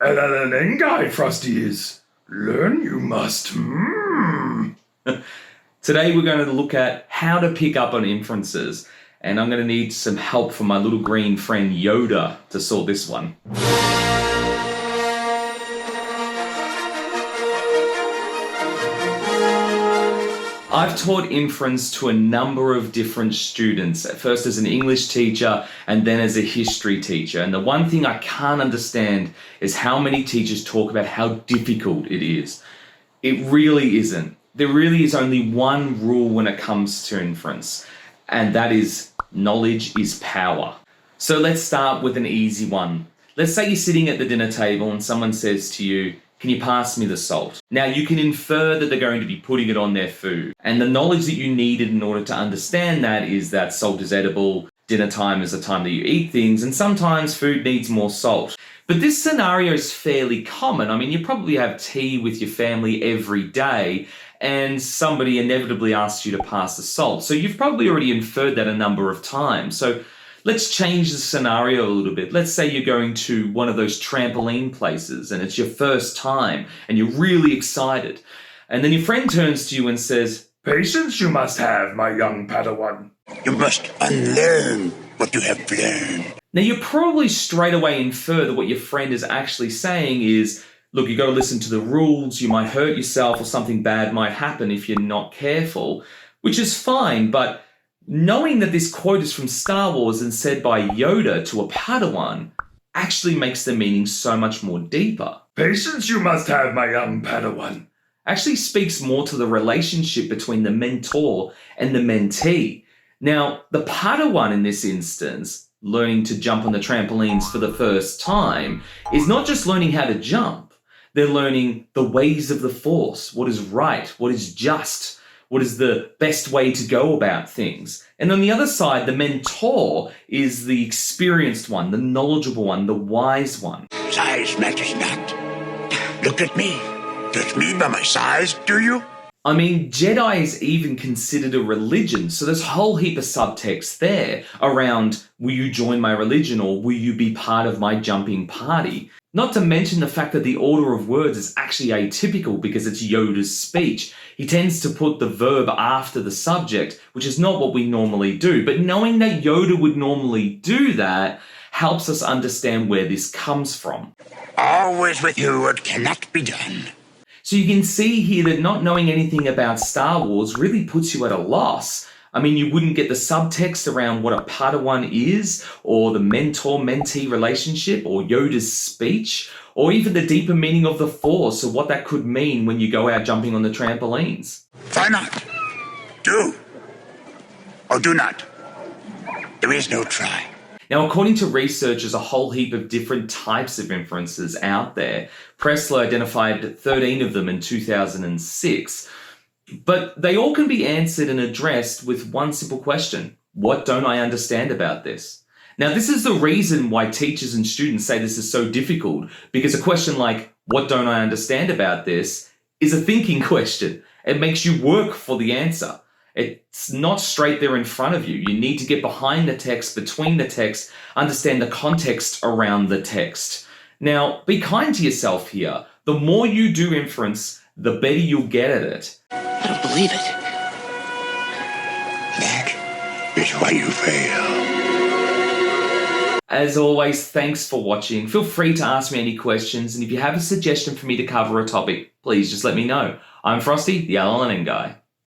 LLN guy, Frosty is. Learn you must. Today we're going to look at how to pick up on inferences, and I'm going to need some help from my little green friend Yoda to sort this one. I've taught inference to a number of different students, at first as an English teacher and then as a history teacher. And the one thing I can't understand is how many teachers talk about how difficult it is. It really isn't. There really is only one rule when it comes to inference, and that is knowledge is power. So let's start with an easy one. Let's say you're sitting at the dinner table and someone says to you, "Can you pass me the salt?" Now you can infer that they're going to be putting it on their food. And the knowledge that you needed in order to understand that is that salt is edible, dinner time is the time that you eat things, and sometimes food needs more salt. But this scenario is fairly common. I mean, you probably have tea with your family every day, and somebody inevitably asks you to pass the salt. So you've probably already inferred that a number of times. So let's change the scenario a little bit. Let's say you're going to one of those trampoline places and it's your first time and you're really excited. And then your friend turns to you and says, "Patience you must have, my young Padawan. You must unlearn what you have learned." Now you probably straight away infer that what your friend is actually saying is, look, you got to listen to the rules, you might hurt yourself or something bad might happen if you're not careful, which is fine, but knowing that this quote is from Star Wars and said by Yoda to a Padawan actually makes the meaning so much more deeper. Patience you must have, my young Padawan. Actually speaks more to the relationship between the mentor and the mentee. Now, the Padawan in this instance, learning to jump on the trampolines for the first time, is not just learning how to jump. They're learning the ways of the Force, what is right, what is just, what is the best way to go about things. And on the other side, the mentor is the experienced one, the knowledgeable one, the wise one. Size matters not. Look at me. Judge me by my size, do you? I mean, Jedi is even considered a religion, so there's a whole heap of subtext there around, will you join my religion or will you be part of my jumping party? Not to mention the fact that the order of words is actually atypical because it's Yoda's speech. He tends to put the verb after the subject, which is not what we normally do. But knowing that Yoda would normally do that helps us understand where this comes from. Always with you what cannot be done. So you can see here that not knowing anything about Star Wars really puts you at a loss. I mean, you wouldn't get the subtext around what a Padawan is, or the mentor-mentee relationship, or Yoda's speech, or even the deeper meaning of the Force, or what that could mean when you go out jumping on the trampolines. Why not? Do. Or do not. There is no try. Now, according to researchers, a whole heap of different types of inferences out there. Pressler identified 13 of them in 2006. But they all can be answered and addressed with one simple question. What don't I understand about this? Now, this is the reason why teachers and students say this is so difficult, because a question like, what don't I understand about this, is a thinking question. It makes you work for the answer. It's not straight there in front of you. You need to get behind the text, between the text, understand the context around the text. Now, be kind to yourself here. The more you do inference, the better you'll get at it. I don't believe it. That is why you fail. As always, thanks for watching. Feel free to ask me any questions, and if you have a suggestion for me to cover a topic, please just let me know. I'm Frosty, the LLN guy.